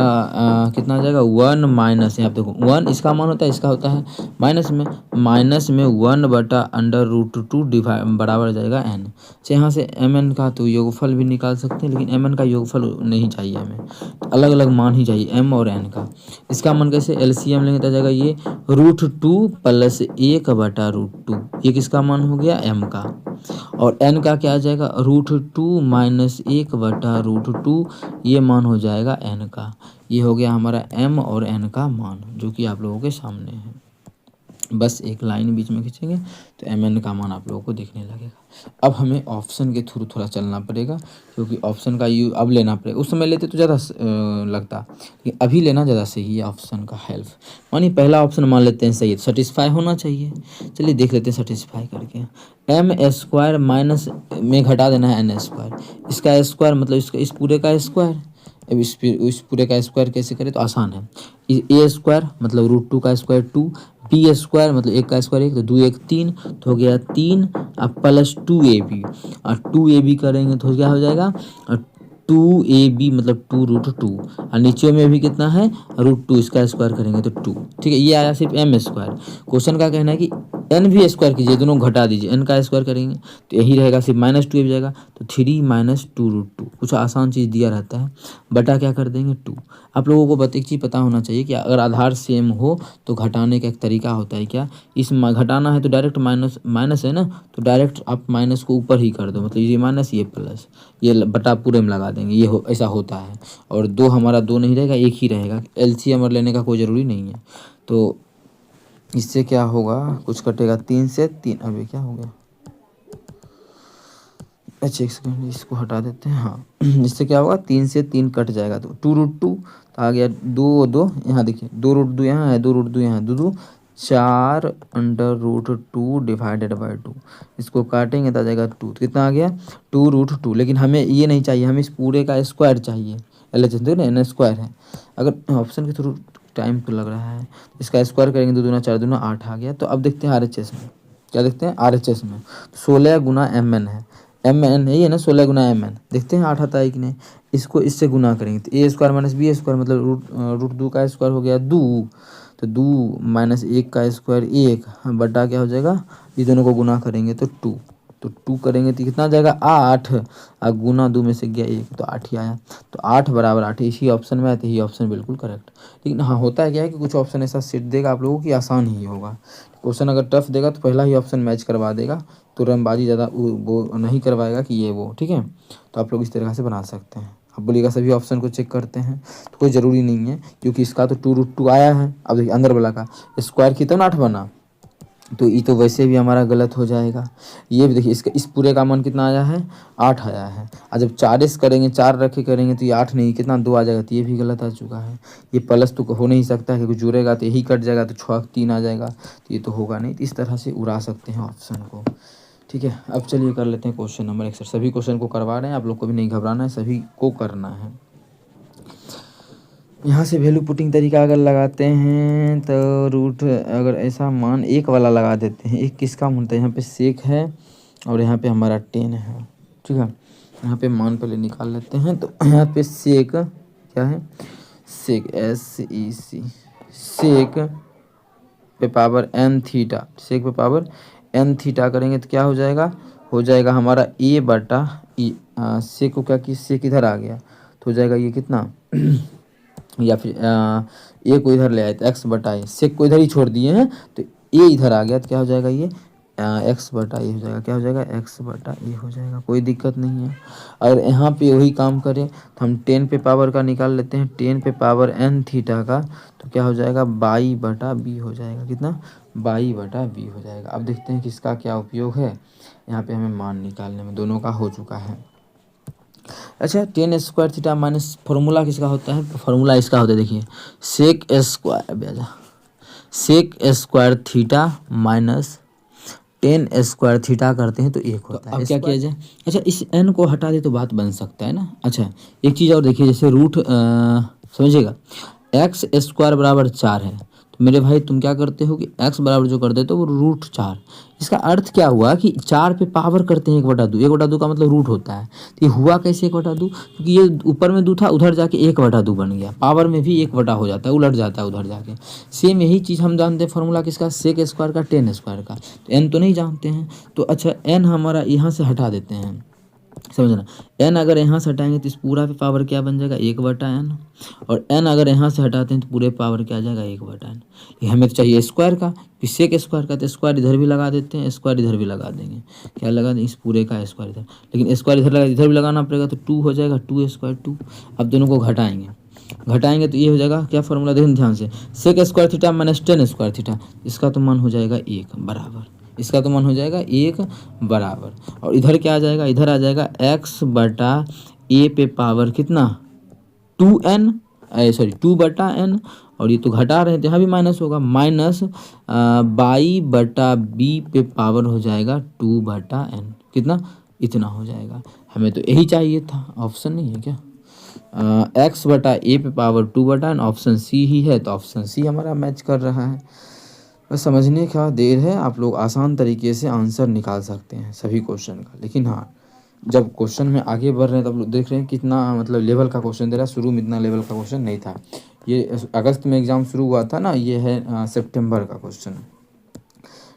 S1: कितना आ जाएगा 1 माइनस, यहाँ पे देखो 1 इसका मान होता है, इसका होता है माइनस में 1/√2 डिवाइड बराबर जाएगा n। अच्छा यहाँ से mn का तो योगफल भी निकाल सकते हैं, लेकिन mn का योगफल नहीं चाहिए हमें, तो अलग अलग मान ही चाहिए m और n का। इसका मान कैसे LCM लेंगे तो आ जाएगा ये √2 प्लस 1/√2, ये किसका मान हो गया m का, और n का क्या आ जाएगा √2 माइनस 1/√2, ये मान हो जाएगा n का। ये हो गया हमारा m और n का मान, जो कि आप लोगों के सामने है। बस एक लाइन बीच में खींचेंगे तो mn का मान आप लोगों को दिखने लगेगा। अब हमें ऑप्शन के थ्रू थोड़ा चलना पड़ेगा, क्योंकि ऑप्शन का यू अब लेना पड़ेगा, उस समय लेते तो ज़्यादा लगता, लेकिन अभी लेना ज़्यादा सही है ऑप्शन का हेल्प। मानिए पहला ऑप्शन मान लेते हैं सही है, सेटिस्फाई होना चाहिए। चलिए देख लेते हैं सेटिस्फाई करके, एम स्क्वायर माइनस में घटा देना है n स्क्वायर, इसका स्क्वायर मतलब इसका इस पूरे का स्क्वायर, अब इस पूरे का स्क्वायर कैसे करें तो आसान है। ए स्क्वायर मतलब √2 का स्क्वायर 2, बी स्क्वायर मतलब 1 का स्क्वायर 1, तो 2 1 3 तो हो गया 3, अब प्लस 2ab, और 2ab करेंगे तो क्या हो जाएगा 2ab मतलब 2√2, और नीचे में भी कितना है √2, इसका स्क्वायर करेंगे तो 2। ठीक है, ये आया सिर्फ m स्क्वायर। क्वेश्चन का कहना है कि n भी स्क्वायर कीजिए, दोनों घटा दीजिए, n का स्क्वायर करेंगे तो यही रहेगा सिर्फ -2 हो जाएगा, तो 3 - 2√2। कुछ आसान चीज़ दिया रहता है, बटा क्या कर देंगे 2। आप लोगों को एक चीज़ पता होना चाहिए कि अगर आधार सेम हो तो घटाने का एक तरीका होता है क्या, इस घटाना है तो डायरेक्ट माइनस माइनस है ना, तो डायरेक्ट आप माइनस को ऊपर ही कर दो, मतलब ये माइनस ये प्लस, ये बटा पूरे में लगा देंगे, ये ऐसा होता है। और दो हमारा दो नहीं रहेगा, एक ही रहेगा, एलसीएम लेने का कोई ज़रूरी नहीं है। तो इससे क्या होगा, कुछ कटेगा 3 से 3, अभी क्या हो गया, अच्छा एक सेकेंड इसको हटा देते हैं। हाँ इससे क्या होगा 3 से 3 कट जाएगा, तो 2√2 तो आ गया 2 2, यहाँ देखिए 2√2 यहाँ है, 2√2 यहाँ है, 2 2 4√2 डिवाइडेड बाई 2, इसको काटेंगे तो आ जाएगा 2, तो कितना आ गया 2√2। लेकिन हमें ये नहीं चाहिए, हमें इस पूरे का स्क्वायर चाहिए, LHS देखो ना n स्क्वायर है। अगर ऑप्शन के थ्रू टाइम तो लग रहा है, इसका स्क्वायर करेंगे 2 दूना 4 दूना 8 आ गया। तो अब देखते हैं RHS में, क्या देखते हैं RHS में 16 गुना mn है, mn है ये ना, 16 गुना mn, देखते हैं 8 आता है कि नहीं। इसको इससे गुना करेंगे तो a square minus B square मतलब √2 का स्क्वायर हो गया 2, तो 2 - 1 का स्क्वायर 1 बटा क्या हो जाएगा, ये दोनों को गुना करेंगे तो 2, तो 2 करेंगे तो कितना आ जाएगा 8, और गुना 2 में से गया 1 तो 8 ही आया। तो 8 बराबर 8 इसी ऑप्शन में आया, तो यही ऑप्शन बिल्कुल करेक्ट। लेकिन हाँ होता है क्या है कि कुछ ऑप्शन ऐसा सेट देगा आप लोगों की आसान ही होगा, क्वेश्चन अगर टफ देगा तो पहला ही ऑप्शन मैच करवा देगा, तो रंगबाजी ज़्यादा वो नहीं करवाएगा कि ये वो, ठीक है। तो आप लोग इस तरह से बना सकते हैं। अब बोलिएगा सभी ऑप्शन को चेक करते हैं, तो कोई ज़रूरी नहीं है, क्योंकि इसका तो 2√2 आया है। अब देखिए अंदर वाला का स्क्वायर की तो 8 बना, तो ये तो वैसे भी हमारा गलत हो जाएगा। ये भी देखिए इसका इस पूरे का मान कितना आया है 8 आया है, और जब 4s करेंगे 4 रख के करेंगे तो ये 8 नहीं कितना 2 आ जाएगा, तो ये भी गलत आ चुका है। ये प्लस तो हो नहीं सकता है, क्योंकि जुड़ेगा तो यही कट जाएगा, तो 6 3 आ जाएगा, तो ये तो होगा नहीं। तो इस तरह से उड़ा सकते हैं ऑप्शन को, ठीक है। अब चलिए कर लेते हैं क्वेश्चन नंबर 61। सभी क्वेश्चन को करवा रहे हैं, आप लोग को भी नहीं घबराना है, सभी को करना है। यहाँ से वैल्यू पुटिंग तरीका अगर लगाते हैं तो रूट अगर ऐसा मान 1 वाला लगा देते हैं, 1 किसका मान होता है, यहाँ पे सेक है और यहाँ पे हमारा 10 है, ठीक है। यहाँ पे मान पहले निकाल लेते हैं, तो यहाँ पे सेक क्या है, सेक SEC, सेक पे पावर n थीटा, सेक पे पावर n थीटा करेंगे तो क्या हो जाएगा हमारा a बटा ई, सेक को क्या कि सेक इधर आ गया तो हो जाएगा ये कितना या फिर ए को इधर ले आए तो x बटा ए, सेक को इधर ही छोड़ दिए हैं तो ए इधर आ गया तो क्या हो जाएगा ये x बटा ए हो जाएगा, क्या हो जाएगा x बटा ए हो जाएगा, कोई दिक्कत नहीं है। अगर यहाँ पे वही काम करें तो हम 10 पे पावर का निकाल लेते हैं, 10 पे पावर n थीटा का, तो क्या हो जाएगा बाई बटा बी हो जाएगा, कितना बाई बटा बी हो जाएगा। अब देखते हैं कि इसका क्या उपयोग है, यहाँ पे हमें मान निकालने में, दोनों का हो चुका है। अच्छा 10 स्क्वायर थीटा माइनस फार्मूला किसका होता है, फार्मूला इसका होता है, देखिए सेक स्क्वायर बेजा sec square theta minus 10 square theta करते हैं तो 1 होता है। अब क्या किया जाए, अच्छा इस n को हटा दे तो बात बन सकता है ना। अच्छा एक चीज़ और देखिए, जैसे रूट समझिएगा x स्क्वायर बराबर 4 है, तो मेरे भाई तुम क्या करते हो कि x बराबर जो कर देते हो वो √4, इसका अर्थ क्या हुआ कि 4 पे पावर करते हैं 1/2, 1/2 का मतलब रूट होता है। तो ये हुआ कैसे 1/2, क्योंकि ये ऊपर में 2 था, उधर जाके 1/2 बन गया, पावर में भी 1 हो जाता है, उलट जाता है उधर जाके। सेम यही चीज़ हम जानते हैं फार्मूला किसका, सेक स्क्वायर का 10 स्क्वायर का, तो n तो नहीं जानते हैं, तो अच्छा n हमारा यहाँ से हटा देते हैं, समझना n अगर यहाँ से हटाएंगे तो इस पूरा पे पावर क्या बन जाएगा 1/n, और n अगर यहाँ से हटाते हैं तो पूरे पावर क्या आ जाएगा 1/n। ये हमें तो चाहिए स्क्वायर का, फिर सेक स्क्वायर का, तो स्क्वायर इधर भी लगा देते हैं, स्क्वायर इधर भी लगा देंगे, क्या लगा दें इस पूरे का स्क्वायर इधर, लेकिन स्क्वायर इधर भी लगाना पड़ेगा, तो 2 हो जाएगा 2 स्क्वायर 2। अब दोनों को घटाएंगे तो ये हो जाएगा क्या फार्मूला, देखें ध्यान से, sec square theta minus 10 square theta, इसका तो मान हो जाएगा 1 बराबर, इसका तो मान हो जाएगा 1 बराबर, और इधर क्या आ जाएगा, इधर आ जाएगा x बटा ए पे पावर कितना 2n, सॉरी 2/n, और ये तो घटा रहे हैं तो यहाँ भी माइनस होगा, माइनस बाई बटा बी पे पावर हो जाएगा 2/n, कितना इतना हो जाएगा। हमें तो यही चाहिए था, ऑप्शन नहीं है क्या, एक्स बटा ए पे पावर 2 बटा एन, ऑप्शन सी ही है, तो ऑप्शन सी हमारा मैच कर रहा है। बस समझने का देर है, आप लोग आसान तरीके से आंसर निकाल सकते हैं सभी क्वेश्चन का। लेकिन हाँ, जब क्वेश्चन में आगे बढ़ रहे हैं तब लोग देख रहे हैं कितना मतलब लेवल का क्वेश्चन दे रहा है। शुरू में इतना लेवल का क्वेश्चन नहीं था। ये अगस्त में एग्ज़ाम शुरू हुआ था ना, ये है सितंबर का क्वेश्चन।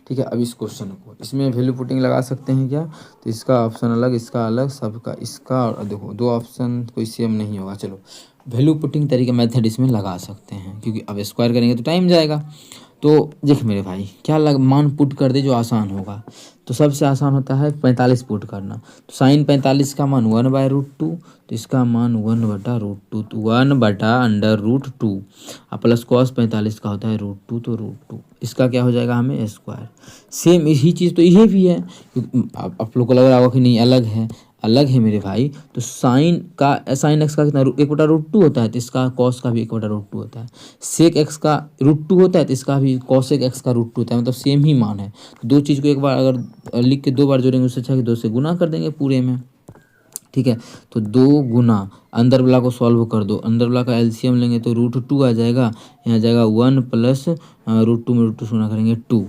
S1: ठीक है, अब इस क्वेश्चन को इसमें वैल्यू पुटिंग लगा सकते हैं क्या, तो इसका ऑप्शन अलग, इसका अलग, सबका इसका, और देखो दो ऑप्शन कोई सेम नहीं होगा। चलो वैल्यू पुटिंग तरीका मेथड इसमें लगा सकते हैं, क्योंकि अब स्क्वायर करेंगे तो टाइम जाएगा। तो देख मेरे भाई, क्या मान पुट कर दे जो आसान होगा। तो सबसे आसान होता है 45 पुट करना। तो साइन 45 का मान 1/√2, तो इसका मान 1/√2, तो 1/√2 और प्लस कॉस 45 का होता है √2, तो √2 इसका क्या हो जाएगा हमें स्क्वायर। सेम यही चीज़ तो ये भी है, क्योंकि आप लोग को लग रहा होगा कि नहीं अलग है, अलग है मेरे भाई। तो साइन एक्स का कितना 1/√2 होता है, तो इसका कॉस का भी 1/√2 होता है। सेक एक्स का √2 होता है, तो इसका भी कॉसेक एक्स का √2 होता है, मतलब सेम ही मान है। तो दो चीज़ को एक बार अगर लिख के दो बार जोड़ेंगे, उससे अच्छा कि 2 से गुना कर देंगे पूरे में। ठीक है, तो 2 गुना अंदर वाला को सॉल्व कर दो, अंदर वाला का एलसीएम लेंगे तो √2 आ जाएगा, यहाँ जाएगा 1 प्लस √2 में √2 गुना करेंगे 2,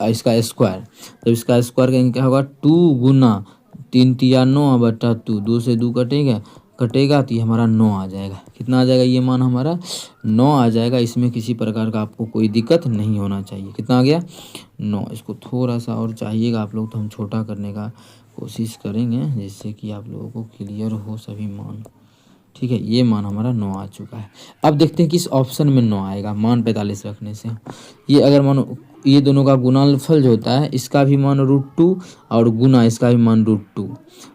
S1: इसका स्क्वायर। जब इसका स्क्वायर करेंगे क्या होगा, 2 गुना 3 तिया 9 बटा 2, 2 से 2 कटेगा तो ये हमारा 9 आ जाएगा। कितना आ जाएगा, ये मान हमारा 9 आ जाएगा। इसमें किसी प्रकार का आपको कोई दिक्कत नहीं होना चाहिए। कितना आ गया, 9। इसको थोड़ा सा और चाहिएगा आप लोग, तो हम छोटा करने का कोशिश करेंगे, जिससे कि आप लोगों को क्लियर हो सभी मान। ठीक है, ये मान हमारा 9 आ चुका है। अब देखते हैं किस ऑप्शन में 9 आएगा। मान 45 रखने से ये अगर मानो ये दोनों का गुणनफल जो होता है, इसका भी मान √2 और गुना इसका भी मान √2।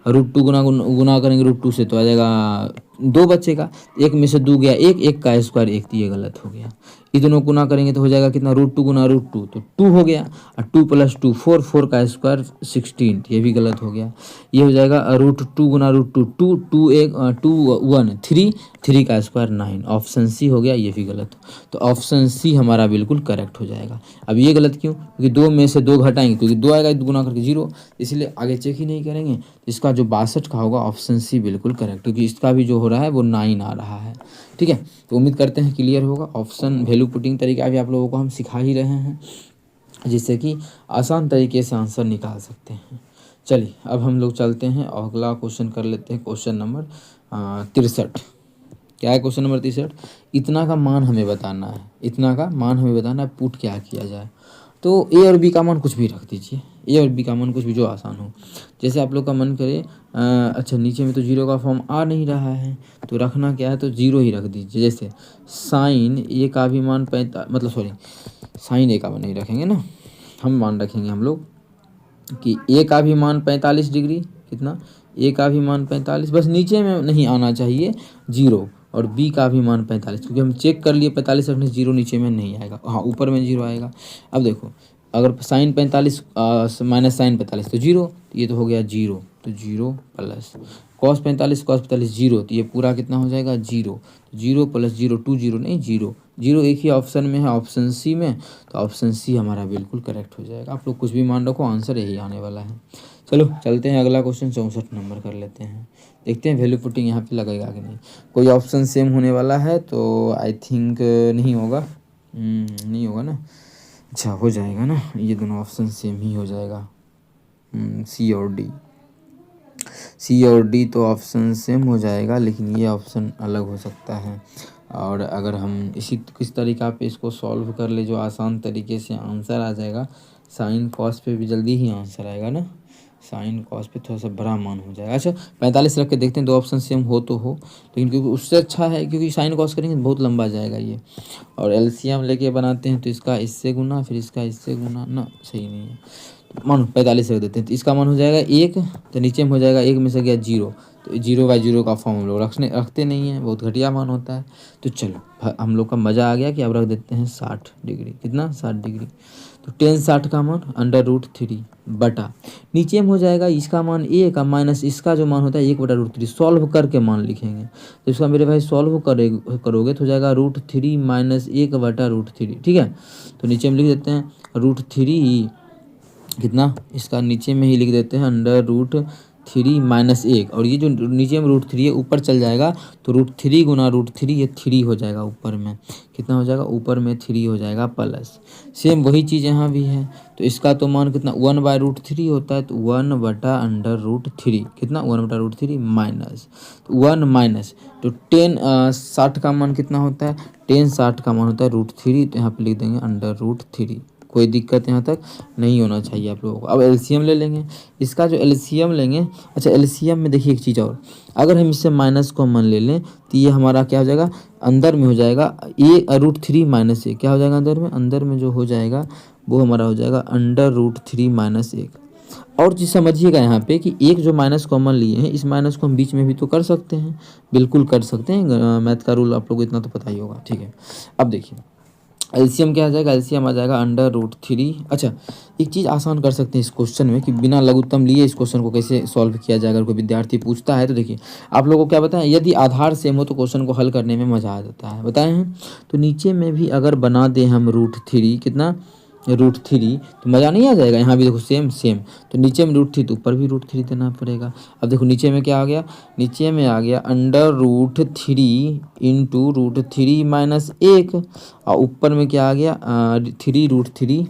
S1: √2 गुना करेंगे √2 से तो आ जाएगा 2 बचेगा, एक में से 2 गया, एक का स्क्वायर 1, तो ये गलत हो गया। ये दोनों गुना करेंगे तो हो जाएगा कितना, √2 गुना √2 तो 2 हो गया, और 2 + 2 4, 4 का स्क्वायर 16, ये भी गलत हो गया। ये हो जाएगा √2 गुना √2 2, 2 1 2 1 3, 3 का स्क्वायर 9, ऑप्शन सी हो गया, ये भी गलत। तो ऑप्शन सी हमारा बिल्कुल करेक्ट हो जाएगा। अब ये गलत क्यों, क्योंकि 2 में से 2 घटाएंगे, क्योंकि 2 आएगा गुना करके 0, इसलिए आगे चेक ही नहीं करेंगे। तो इसका जो 62 का होगा ऑप्शन सी बिल्कुल करेक्ट, क्योंकि इसका भी जो हो रहा है वो 9 आ रहा है। ठीक है, तो उम्मीद करते हैं क्लियर होगा। ऑप्शन वैल्यू पुटिंग तरीका भी आप लोगों को हम सिखा ही रहे हैं, जिससे कि आसान तरीके से आंसर निकाल सकते हैं। चलिए अब हम लोग चलते हैं और अगला क्वेश्चन कर लेते हैं, क्वेश्चन नंबर 63। क्या है क्वेश्चन नंबर 63, इतना का मान हमें बताना है, इतना का मान हमें बताना है, पुट क्या किया जाए। तो ए और बी का मान कुछ भी रख दीजिए, ए और बी का मान कुछ भी जो आसान हो। जैसे आप लोग का मन करे, अच्छा नीचे में तो 0 का फॉर्म आ नहीं रहा है, तो रखना क्या है, तो 0 ही रख दीजिए। जैसे साइन ए का भी मान साइन ए का मान नहीं रखेंगे ना, हम मान रखेंगे हम लोग कि ए का भी मान 45 डिग्री, कितना, ए का भी मान 45, बस नीचे में नहीं आना चाहिए 0, और बी का भी मान 45, क्योंकि हम चेक कर लिए 45 रखने से 0 नीचे में नहीं आएगा, हाँ ऊपर में 0 आएगा। अब देखो अगर साइन 45 माइनस साइन 45 तो 0, ये तो हो गया 0, तो 0 प्लस कॉस 45 0, तो ये पूरा कितना हो जाएगा 0, 0 + 0 2 0 नहीं 0, 0 एक ही ऑप्शन में है, ऑप्शन सी में, तो ऑप्शन सी हमारा बिल्कुल करेक्ट हो जाएगा। आप लोग कुछ भी मान रखो, आंसर यही आने वाला है। चलो चलते हैं अगला क्वेश्चन 64 नंबर कर लेते हैं, देखते हैं वैल्यू पुटिंग यहाँ पे लगेगा कि नहीं। कोई ऑप्शन सेम होने वाला है तो आई थिंक नहीं होगा, नहीं होगा ना, अच्छा हो जाएगा ना, ये दोनों ऑप्शन सेम ही हो जाएगा, सी और डी, सी और डी तो ऑप्शन सेम हो जाएगा, लेकिन ये ऑप्शन अलग हो सकता है। और अगर हम किस तरीका पे इसको सॉल्व कर ले जो आसान तरीके से आंसर आ जाएगा, साइन कॉस पे भी जल्दी ही आंसर आएगा ना, साइन कॉस पे थोड़ा सा बड़ा मान हो जाएगा। अच्छा 45 रख के देखते हैं, दो ऑप्शन सेम हो तो हो, लेकिन क्योंकि उससे अच्छा है, क्योंकि साइन कॉस करेंगे तो बहुत लंबा जाएगा ये, और एलसीएम लेके बनाते हैं तो इसका इससे गुना फिर इसका इससे गुना ना, सही नहीं है। मान 45 रख देते हैं, तो इसका मान हो जाएगा 1, तो नीचे में हो जाएगा 1 में से गया 0, तो 0/0 का फॉर्म हम लोग रखते नहीं हैं, बहुत घटिया मान होता है। तो चलो हम लोग का मज़ा आ गया कि अब रख देते हैं 60 डिग्री, कितना 60 डिग्री, तो tan 60 का मान √3 बटा, नीचे में हो जाएगा इसका मान ए का माइनस इसका जो मान होता है 1/√3, सॉल्व करके मान लिखेंगे। तो इसका मेरे भाई सॉल्व करोगे तो हो जाएगा √3 माइनस 1/√3, ठीक है। तो नीचे में लिख देते हैं √3 कितना, इसका नीचे में ही लिख देते हैं 3 माइनस 1 और ये जो नीचे में √3 है ऊपर चल जाएगा तो √3 गुना √3 ये 3 हो जाएगा ऊपर में। कितना हो जाएगा? ऊपर में 3 हो जाएगा प्लस। सेम वही चीज़ यहाँ भी है तो इसका तो मान कितना 1/√3 होता है तो 1/√3 कितना 1/√3 माइनस तो 1 माइनस तो 10 60 का मान कितना होता है? 10 60 का मान होता है √3 तो यहाँ पे लिख देंगे √3। कोई दिक्कत यहाँ तक नहीं होना चाहिए आप लोगों को। अब एलसीएम ले लेंगे इसका। जो एलसीएम लेंगे, अच्छा एलसीएम में देखिए एक चीज़ और, अगर हम इससे माइनस कॉमन ले लें तो ये हमारा क्या हो जाएगा? अंदर में हो जाएगा ये √3 माइनस 1 क्या हो जाएगा? अंदर में जो हो जाएगा वो हमारा हो जाएगा √3 माइनस 1। और चीज़ समझिएगा यहाँ पे कि एक जो माइनस कॉमन लिए हैं इस माइनस को हम बीच में भी तो कर सकते हैं, बिल्कुल कर सकते हैं। मैथ का रूल आप लोगों को इतना तो पता ही होगा, ठीक है। अब देखिए एलसीएम क्या आ जाएगा? एलसीएम आ जाएगा √3। अच्छा एक चीज़ आसान कर सकते हैं इस क्वेश्चन में कि बिना लघुत्तम लिए इस क्वेश्चन को कैसे सॉल्व किया जाएगा। अगर कोई विद्यार्थी पूछता है तो देखिए आप लोगों को क्या बताएं, यदि आधार सेम हो तो क्वेश्चन को हल करने में मज़ा आ जाता है, बताए हैं। तो नीचे में भी अगर बना दें हम √3 कितना √3 तो मज़ा नहीं आ जाएगा? यहाँ भी देखो सेम सेम तो नीचे में √3 तो ऊपर भी √3 देना पड़ेगा। अब देखो नीचे में क्या आ गया? नीचे में आ गया √3 इंटू √3 माइनस 1 और ऊपर में क्या आ गया? 3√3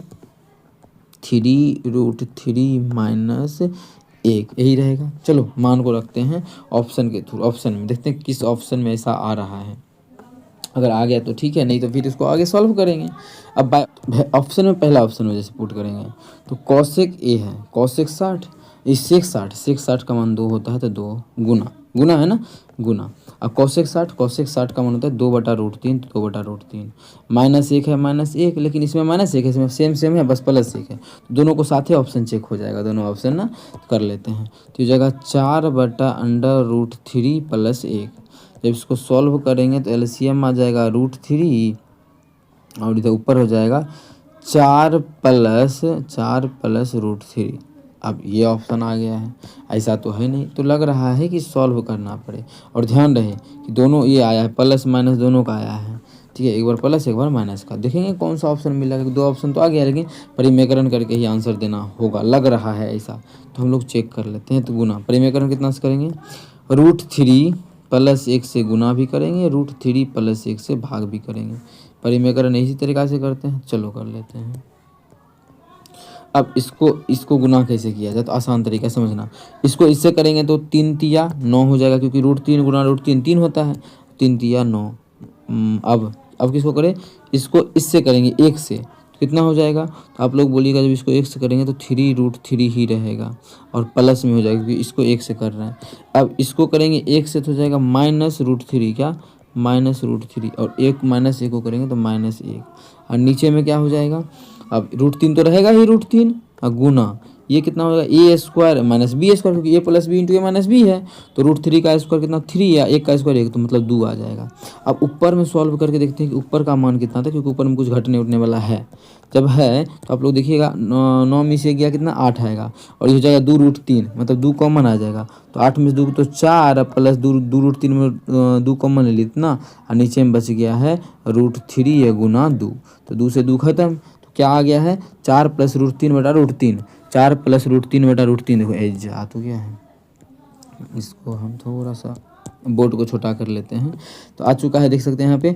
S1: माइनस 1 यही रहेगा। चलो मान को रखते हैं ऑप्शन के थ्रू। ऑप्शन में देखते हैं किस ऑप्शन में ऐसा आ रहा है। अगर आ गया तो ठीक है, नहीं तो फिर इसको आगे सॉल्व करेंगे। अब ऑप्शन में पहला ऑप्शन में जैसे पुट करेंगे तो कॉसेक ए है, कॉसेक 60 इस सेक 60 का मान 2 होता है तो 2 गुना है ना, गुना। अब कॉसेक 60 का मान होता है 2/√3 तो 2/√3 माइनस 1 है माइनस 1, लेकिन इसमें माइनस 1 है इसमें सेम है बस प्लस 1 है तो दोनों को साथ ही ऑप्शन चेक हो जाएगा, दोनों ऑप्शन ना कर लेते हैं। तो ये जगह 4/√3 प्लस 1। जब इसको सॉल्व करेंगे तो एलसीएम आ जाएगा √3 और इधर ऊपर हो जाएगा 4 प्लस √3। अब ये ऑप्शन आ गया है, ऐसा तो है नहीं तो लग रहा है कि सॉल्व करना पड़े। और ध्यान रहे कि दोनों ये आया है प्लस माइनस दोनों का आया है, ठीक है। एक बार प्लस एक बार माइनस का देखेंगे कौन सा ऑप्शन मिलेगा। 2 ऑप्शन तो आ गया लेकिन परिमेकरण करके ही आंसर देना होगा, लग रहा है ऐसा। तो हम लोग चेक कर लेते हैं। तो गुना परिमेकरण कितना से करेंगे? √3 प्लस 1 से गुना भी करेंगे, √3 प्लस 1 से भाग भी करेंगे। परिमेकरण इसी तरीक़ा से करते हैं, चलो कर लेते हैं। अब इसको गुना कैसे किया जाए तो आसान तरीका समझना। इसको इससे करेंगे तो 3 तिया 9 हो जाएगा क्योंकि √3 गुना √3 3 होता है, 3 तिया 9। अब किसको करें? इसको इससे करेंगे 1 से तो कितना हो जाएगा? तो आप लोग बोलिएगा जब इसको 1 से करेंगे तो 3√3 ही रहेगा और प्लस में हो जाएगा क्योंकि इसको 1 से कर रहे हैं। अब इसको करेंगे 1 से तो हो जाएगा -√3 क्या -√3 और 1 माइनस 1 को करेंगे तो -1 और नीचे में क्या हो जाएगा? अब √3 तो रहेगा ही √3 और गुना ये कितना होगा? a² माइनस b² क्योंकि a plus B into A minus B है तो √3 का स्क्वायर कितना 3 या 1 का स्क्वायर 1 तो मतलब 2 आ जाएगा। अब ऊपर में सॉल्व करके देखते हैं कि ऊपर का मान कितना था क्योंकि ऊपर में कुछ घटने उठने वाला है। जब है तो आप लोग देखिएगा 9 में से गया कितना 8 आएगा और ये हो जाएगा 2√3 मतलब 2 कॉमन आ जाएगा तो 8 में से 2 तो 4 प्लस 2√3 में 2 कॉमन ले ली इतना और नीचे में बच गया है √3 या गुना 2 तो 2 से 2 खत्म। क्या आ गया है? 4 प्लस √3/√3 4 प्लस √3/√3 देखो एज आ तो गया है। इसको हम थोड़ा सा बोर्ड को छोटा कर लेते हैं तो आ चुका है, देख सकते हैं यहाँ पे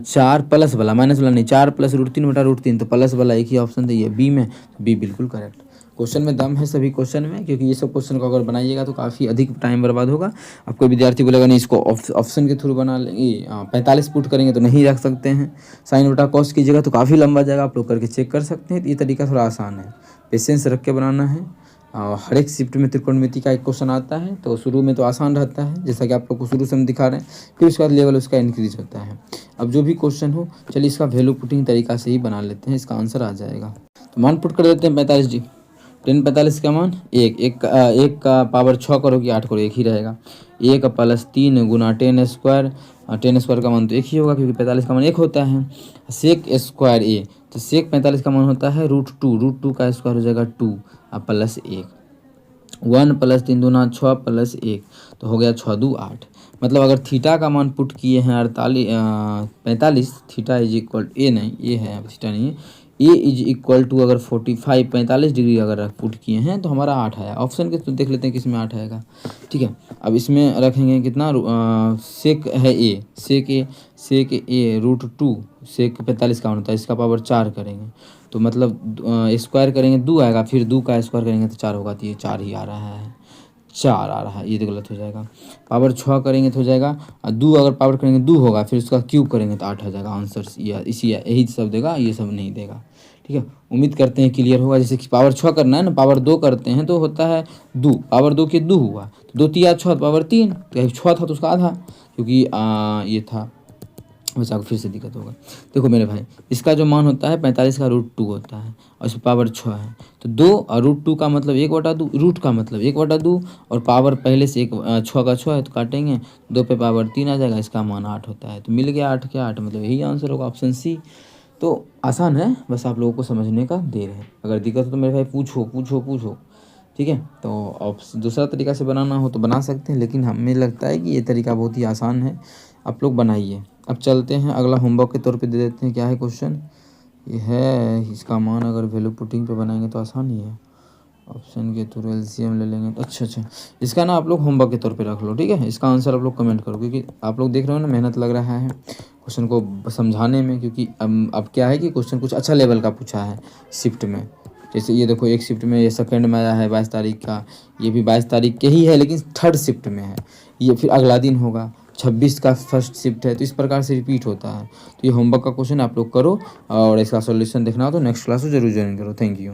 S1: 4 प्लस वाला माइनस वाला नहीं 4 प्लस √3/√3 तो प्लस वाला एक ही ऑप्शन था ये बी में, बी बिल्कुल करेक्ट। क्वेश्चन में दम है सभी क्वेश्चन में क्योंकि ये सब क्वेश्चन को अगर बनाइएगा तो काफ़ी अधिक टाइम बर्बाद होगा। अब कोई विद्यार्थी बोलेगा नहीं इसको ऑप्शन के थ्रू बना लेंगे 45 पुट करेंगे तो नहीं रख सकते हैं, साइन बटा कॉस कीजिएगा तो काफ़ी लंबा जाएगा, आप लोग करके चेक कर सकते हैं। ये तरीका थोड़ा आसान है, पेशेंस रख के बनाना है। हर एक शिफ्ट में त्रिकोणमिति का एक क्वेश्चन आता है तो शुरू में तो आसान रहता है जैसा कि आप लोग को शुरू से हम दिखा रहे हैं, फिर उसके बाद लेवल उसका इंक्रीज होता है। अब जो भी क्वेश्चन हो चलिए इसका वैल्यू पुटिंग तरीका से ही बना लेते हैं, इसका आंसर आ जाएगा। तो मान पुट कर देते हैं 45 जी 10 45 का मान 1 का पावर 6 करो कि 8 करो एक ही रहेगा। 1 प्लस 3 गुना 10² का मान तो एक ही होगा क्योंकि 45 का मान 1 होता है। sec² a तो sec 45 का मान होता है √2 का स्क्वायर हो जाएगा 2 और प्लस 1 1 प्लस 3 दूना 6 प्लस 1 तो हो गया 6 2 8। मतलब अगर थीटा का मान पुट किए हैं 45 थीटा इज इक्वल ए नहीं ये है थीटा नहीं है ए इज इक्वल टू अगर 45 डिग्री अगर पुट किए हैं तो हमारा 8 आया। ऑप्शन के तो देख लेते हैं किस में 8 आएगा। ठीक है, अब इसमें रखेंगे कितना, सेक है ए, सेक ए √2, सेक 45 का होता है, इसका पावर 4 करेंगे तो मतलब स्क्वायर करेंगे 2 आएगा, फिर 2 का स्क्वायर करेंगे तो 4 होगा, तो ये 4 ही आ रहा है, 4 आ रहा है, ये तो गलत हो जाएगा। पावर 6 करेंगे तो हो जाएगा, 2 अगर पावर करेंगे 2 होगा, फिर उसका क्यूब करेंगे तो 8 आ जाएगा आंसर। इसी यही सब देगा, ये सब नहीं देगा। ठीक है, उम्मीद करते हैं क्लियर होगा। जैसे कि पावर 6 करना है ना, पावर 2 करते हैं तो होता है 2, पावर 2 के 2 हुआ, तो 2 3 6 पावर 3, तो 6 था तो उसका आधा, क्योंकि ये था, बच्चा को फिर से दिक्कत होगा। देखो मेरे भाई, इसका जो मान होता है 45 का √2 होता है और इसमें पावर 6 है, तो 2 और √2 का मतलब 1/2, रूट का मतलब 1/2, और पावर पहले से 6 का 6 है तो काटेंगे, 2 पे पावर 3 आ जाएगा, इसका मान 8 होता है, तो मिल गया 8 के 8, मतलब यही आंसर होगा, ऑप्शन सी। तो आसान है, बस आप लोगों को समझने का देर है। अगर दिक्कत हो तो मेरे भाई पूछो। ठीक है, तो दूसरा तरीका से बनाना हो तो बना सकते हैं, लेकिन हमें लगता है कि ये तरीका बहुत ही आसान है, आप लोग बनाइए। अब चलते हैं अगला होमवर्क के तौर पे दे देते हैं। क्या है क्वेश्चन, ये है, इसका मान अगर वैल्यू पुटिंग पे बनाएंगे तो आसान ही है, ऑप्शन के थ्रू एलसीएम ले लेंगे तो अच्छा, इसका ना आप लोग होमवर्क के तौर पे रख लो। ठीक है, इसका आंसर आप लोग कमेंट करो, क्योंकि आप लोग देख रहे हो ना मेहनत लग रहा है क्वेश्चन को समझाने में, क्योंकि अब क्या है कि क्वेश्चन कुछ अच्छा लेवल का पूछा है शिफ्ट में। जैसे ये देखो, एक शिफ्ट में ये सेकंड में आया है 22 तारीख का, ये भी 22 तारीख के ही है, लेकिन थर्ड शिफ्ट में है, ये फिर अगला दिन होगा, 26 का फर्स्ट शिफ्ट है, तो इस प्रकार से रिपीट होता है। तो ये होमवर्क का क्वेश्चन आप लोग करो, और इसका सॉल्यूशन देखना हो तो नेक्स्ट क्लास को जरूर ज्वाइन करो। Thank you.